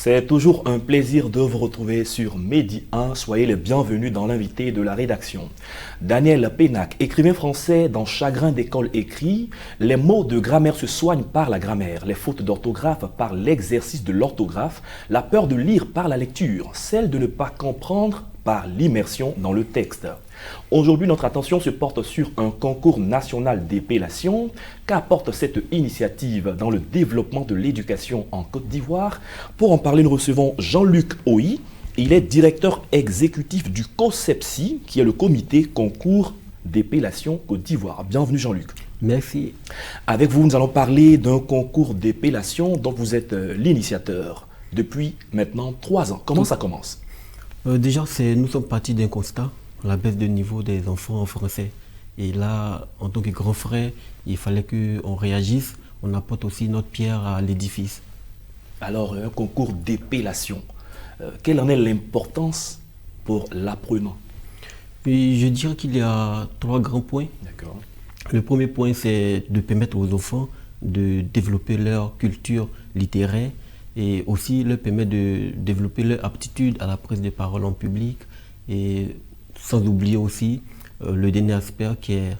C'est toujours un plaisir de vous retrouver sur Medi 1. Soyez les bienvenus dans l'invité de la rédaction. Daniel Pénac, écrivain français dans Chagrin d'école écrit, les mots de grammaire se soignent par la grammaire, les fautes d'orthographe par l'exercice de l'orthographe, la peur de lire par la lecture, celle de ne pas comprendre par l'immersion dans le texte. Aujourd'hui, notre attention se porte sur un concours national d'épellation. Qu'apporte cette initiative dans le développement de l'éducation en Côte d'Ivoire? Pour en parler, nous recevons Jean-Luc Oyi. Il est directeur exécutif du COSEPSI, qui est le comité concours d'épellation Côte d'Ivoire. Bienvenue Jean-Luc. Merci. Avec vous, nous allons parler d'un concours d'épellation dont vous êtes l'initiateur depuis maintenant 3 ans. Comment ça commence? Déjà, nous sommes partis d'un constat, la baisse de niveau des enfants en français. Et là, en tant que grand frère, il fallait qu'on réagisse, on apporte aussi notre pierre à l'édifice. Alors, un concours d'épellation, quelle en est l'importance pour l'apprenant? Puis, je dirais qu'il y a 3 grands points. D'accord. Le premier point, c'est de permettre aux enfants de développer leur culture littéraire et aussi leur permettre de développer leur aptitude à la prise de parole en public, et sans oublier aussi le dernier aspect qui est,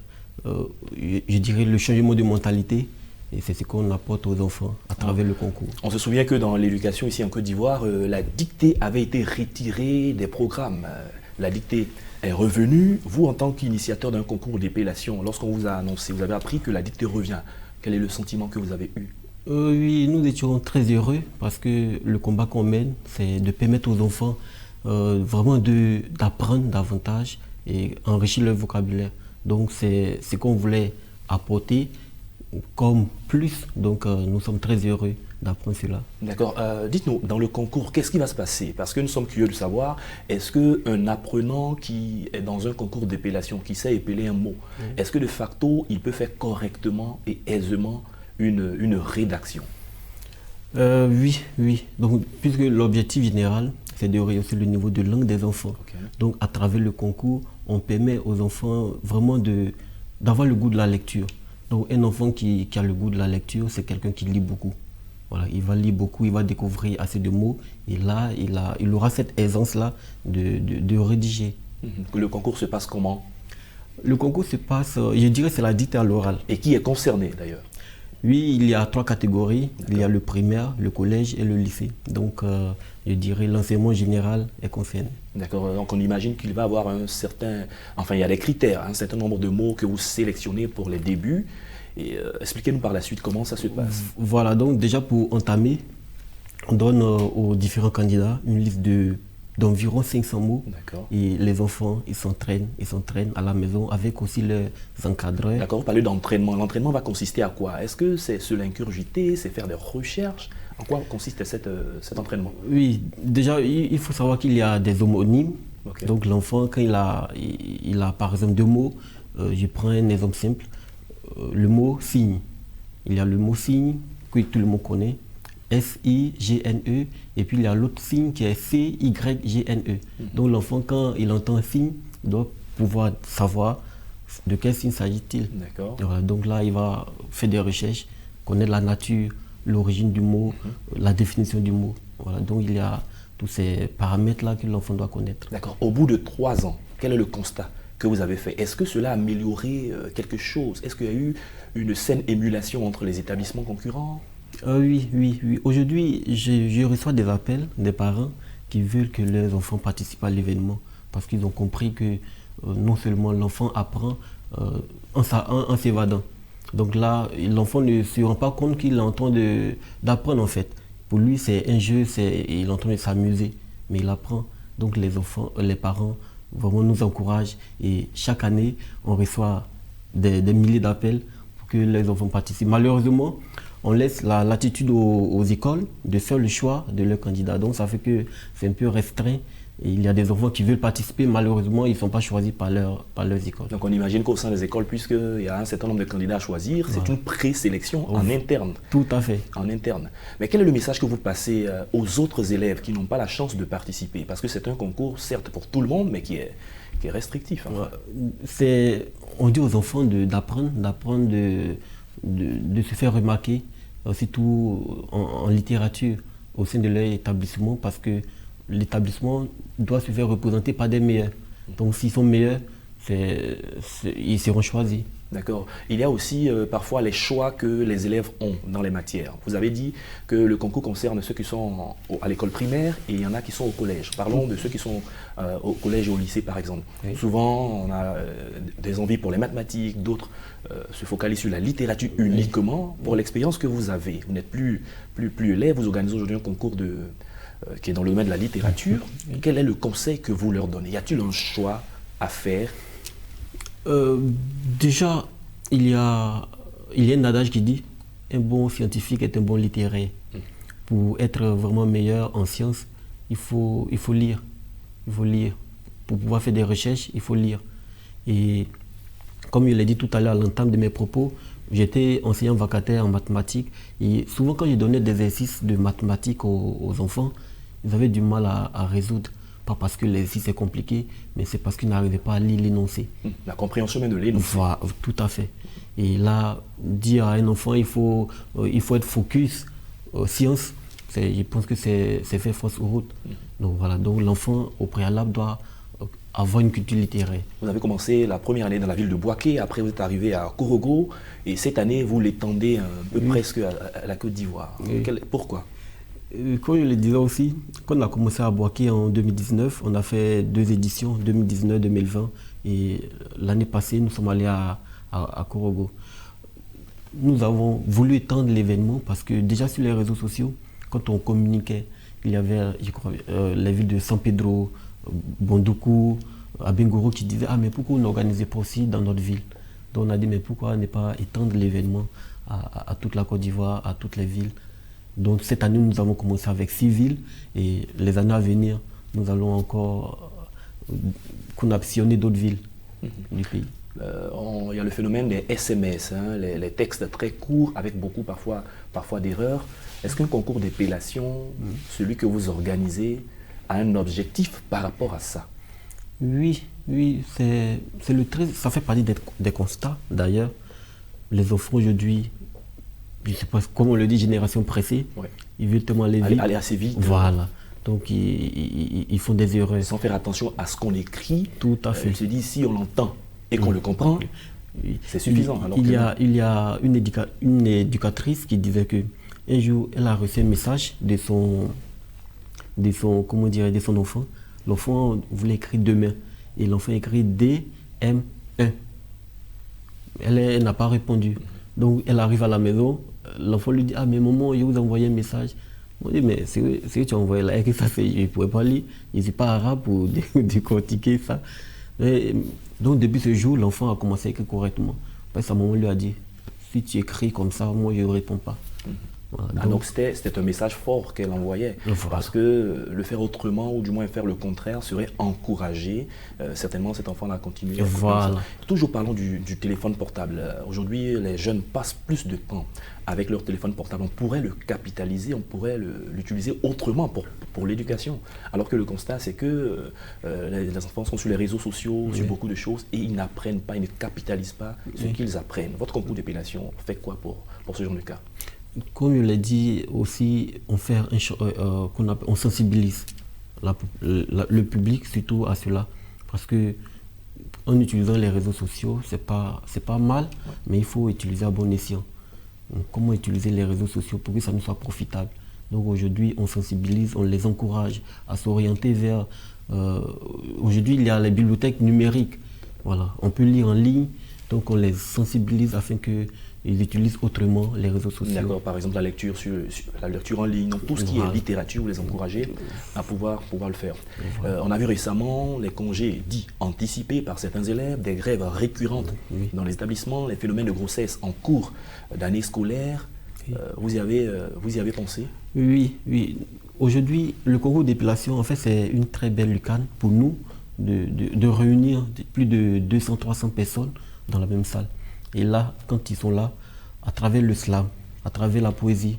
je dirais, le changement de mentalité, et c'est ce qu'on apporte aux enfants à travers le concours. On se souvient que dans l'éducation ici en Côte d'Ivoire, la dictée avait été retirée des programmes. La dictée est revenue. Vous, en tant qu'initiateur d'un concours d'épellation, lorsqu'on vous a annoncé, vous avez appris que la dictée revient. Quel est le sentiment que vous avez eu? Oui, nous étions très heureux parce que le combat qu'on mène, c'est de permettre aux enfants vraiment d'apprendre davantage et enrichir leur vocabulaire. Donc c'est ce qu'on voulait apporter comme plus. Donc nous sommes très heureux d'apprendre cela. D'accord. Dites-nous, dans le concours, qu'est-ce qui va se passer? Parce que nous sommes curieux de savoir, est-ce qu'un apprenant qui est dans un concours d'épellation, qui sait épeler un mot, est-ce que de facto, il peut faire correctement et aisément une rédaction? Oui. Donc, puisque l'objectif général, c'est de rehausser le niveau de langue des enfants. Okay. Donc, à travers le concours, on permet aux enfants vraiment d'avoir le goût de la lecture. Donc, un enfant qui a le goût de la lecture, c'est quelqu'un qui lit beaucoup. Voilà, il va lire beaucoup, il va découvrir assez de mots, et là, il aura cette aisance-là de rédiger. Le concours se passe comment? Le concours se passe, je dirais, c'est la dictée à l'oral. Et qui est concerné d'ailleurs? Oui, il y a 3 catégories. Il y a le primaire, le collège et le lycée. Donc, je dirais l'enseignement général est concerné. D'accord. Donc, on imagine qu'il va avoir un certain... Enfin, il y a des critères, un certain nombre de mots que vous sélectionnez pour les débuts. Et expliquez-nous par la suite comment ça se passe. Voilà, donc déjà pour entamer, on donne aux différents candidats une liste d'environ 500 mots. D'accord. Et les enfants, ils s'entraînent à la maison avec aussi leurs encadreurs. D'accord, vous parlez d'entraînement. L'entraînement va consister à quoi? Est-ce que c'est se l'incurgiter, c'est faire des recherches? En quoi consiste cet entraînement? Oui, déjà, il faut savoir qu'il y a des homonymes. Okay. Donc l'enfant, quand il a par exemple 2 mots, je prends un exemple simple, le mot signe. Il y a le mot signe que tout le monde connaît. S-I-G-N-E, et puis il y a l'autre signe qui est C-Y-G-N-E. Donc l'enfant, quand il entend un signe, il doit pouvoir savoir de quel signe s'agit-il. D'accord. Voilà, donc là, il va faire des recherches, connaître la nature, l'origine du mot, la définition du mot. Voilà, donc il y a tous ces paramètres-là que l'enfant doit connaître. D'accord. Au bout de 3 ans, quel est le constat que vous avez fait? Est-ce que cela a amélioré quelque chose? Est-ce qu'il y a eu une saine émulation entre les établissements concurrents? Oui. Aujourd'hui, je reçois des appels des parents qui veulent que leurs enfants participent à l'événement parce qu'ils ont compris que non seulement l'enfant apprend en s'évadant. Donc là, l'enfant ne se rend pas compte qu'il est en train d'apprendre en fait. Pour lui, c'est un jeu, il est en train de s'amuser, mais il apprend. Donc les parents vraiment nous encouragent et chaque année, on reçoit des milliers d'appels pour que les enfants participent. Malheureusement, on laisse la latitude aux écoles de faire le choix de leurs candidats. Donc ça fait que c'est un peu restreint. Et il y a des enfants qui veulent participer, malheureusement, ils ne sont pas choisis par leurs écoles. Donc on imagine qu'au sein des écoles, puisqu'il y a un certain nombre de candidats à choisir, c'est une présélection en interne. Tout à fait. En interne. Mais quel est le message que vous passez aux autres élèves qui n'ont pas la chance de participer? Parce que c'est un concours, certes, pour tout le monde, mais qui est restrictif. Hein. On dit aux enfants d'apprendre, de se faire remarquer, surtout en littérature. au sein de leur établissement parce que l'établissement doit se faire représenter par des meilleurs. Donc s'ils sont meilleurs, ils seront choisis. D'accord. Il y a aussi parfois les choix que les élèves ont dans les matières. Vous avez dit que le concours concerne ceux qui sont à l'école primaire et il y en a qui sont au collège. Parlons de ceux qui sont au collège et au lycée par exemple. Oui. Souvent, on a des envies pour les mathématiques, d'autres se focalisent sur la littérature uniquement. Pour l'expérience que vous avez, vous n'êtes plus élève, vous organisez aujourd'hui un concours qui est dans le domaine de la littérature. Quel est le conseil que vous leur donnez? Y a-t-il un choix à faire? Déjà, il y a un adage qui dit un bon scientifique est un bon littéraire. Pour être vraiment meilleur en sciences, il faut lire. Il faut lire. Pour pouvoir faire des recherches, il faut lire. Et comme je l'ai dit tout à l'heure à l'entame de mes propos, j'étais enseignant vacataire en mathématiques. Et souvent, quand je donnais des exercices de mathématiques aux enfants, ils avaient du mal à résoudre. Pas parce que l'exercice est compliqué, mais c'est parce qu'ils n'arrivaient pas à lire l'énoncé. La compréhension même de l'énoncé. Voilà, tout à fait. Et là, dire à un enfant il faut être focus science, je pense que c'est faire fausse route. Donc voilà, donc l'enfant au préalable doit avoir une culture littéraire. Vous avez commencé la première année dans la ville de Bouaké, après vous êtes arrivé à Korogo, et cette année vous l'étendez un peu presque à la Côte d'Ivoire. Pourquoi? Comme je le disais aussi, quand on a commencé à Bouaké en 2019, on a fait 2 éditions, 2019-2020, et l'année passée, nous sommes allés à Korogo. Nous avons voulu étendre l'événement parce que déjà sur les réseaux sociaux, quand on communiquait, il y avait les villes de San Pedro, Bondoukou, Abengourou qui disaient « Ah mais pourquoi on n'organisait pas aussi dans notre ville ?» Donc on a dit « Mais pourquoi ne pas étendre l'événement à toute la Côte d'Ivoire, à toutes les villes ?» Donc cette année, nous avons commencé avec 6 villes et les années à venir, nous allons encore sillonner d'autres villes du pays. Il y a le phénomène des SMS, les textes très courts avec beaucoup parfois d'erreurs. Est-ce qu'un concours d'épellation, celui que vous organisez, a un objectif par rapport à ça? Oui, ça fait partie des constats d'ailleurs. Les enfants aujourd'hui, je ne sais pas comment on le dit, génération pressée, ils veulent tellement aller vite. Aller assez vite. Voilà. Donc ils font des erreurs. Sans faire attention à ce qu'on écrit. Tout à fait. Ils se disent si on l'entend et qu'on le comprend, c'est suffisant. Il y a une éducatrice qui disait que un jour, elle a reçu un message de son enfant. L'enfant voulait écrire demain et l'enfant écrit D-M-1. Elle n'a pas répondu. Donc elle arrive à la maison, l'enfant lui dit « Ah mais maman, je vous ai envoyé un message. » On dit « Mais c'est ce que tu as envoyé là, et que ça fait, je ne pourrais pas lire, je ne suis pas arabe pour décortiquer ça. » Donc depuis ce jour, l'enfant a commencé à écrire correctement. Après, sa maman lui a dit « Si tu écris comme ça, moi je ne réponds pas. » Voilà, donc c'était un message fort qu'elle envoyait, parce que le faire autrement ou du moins faire le contraire serait encouragé. Certainement cet enfant a continué. Voilà. Toujours parlons du téléphone portable. Aujourd'hui les jeunes passent plus de temps avec leur téléphone portable. On pourrait le capitaliser, on pourrait l'utiliser autrement pour l'éducation. Alors que le constat c'est que les enfants sont sur les réseaux sociaux, sur beaucoup de choses et ils n'apprennent pas, ils ne capitalisent pas ce qu'ils apprennent. Votre concours d'épellation fait quoi pour ce genre de cas? Comme je l'ai dit aussi, on sensibilise le public surtout à cela. Parce que en utilisant les réseaux sociaux, c'est pas mal, mais il faut utiliser à bon escient. Donc, comment utiliser les réseaux sociaux pour que ça nous soit profitable? Donc aujourd'hui, on sensibilise, on les encourage à s'orienter vers... aujourd'hui, il y a les bibliothèques numériques. Voilà, on peut lire en ligne, donc on les sensibilise afin que ils utilisent autrement les réseaux sociaux. D'accord, par exemple la lecture en ligne, donc tout ce qui est littérature, vous les encouragez à pouvoir le faire. On a vu récemment les congés dits anticipés par certains élèves, des grèves récurrentes dans les établissements, les phénomènes de grossesse en cours d'année scolaire. Vous y avez pensé? Oui. Aujourd'hui, le concours d'épellation, en fait, c'est une très belle lucane pour nous de réunir plus de 200-300 personnes dans la même salle. Et là, quand ils sont là, à travers le slam, à travers la poésie,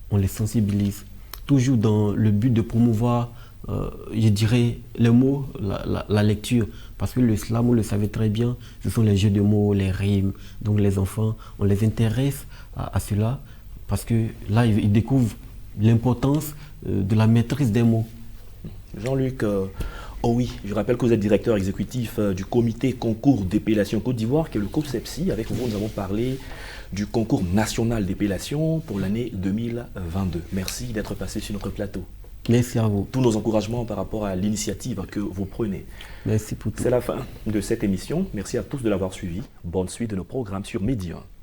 on les sensibilise. Toujours dans le but de promouvoir, je dirais, les mots, la lecture. Parce que le slam, on le savait très bien, ce sont les jeux de mots, les rimes. Donc les enfants, on les intéresse à cela. Parce que là, ils découvrent l'importance de la maîtrise des mots. Jean-Luc, oh oui, je rappelle que vous êtes directeur exécutif du comité concours d'épellation Côte d'Ivoire, qui est le COPSEPSI. Avec vous, nous avons parlé du concours national d'épellation pour l'année 2022. Merci d'être passé sur notre plateau. Merci à vous. Tous nos encouragements par rapport à l'initiative que vous prenez. Merci pour tout. C'est la fin de cette émission. Merci à tous de l'avoir suivi. Bonne suite de nos programmes sur Média 1.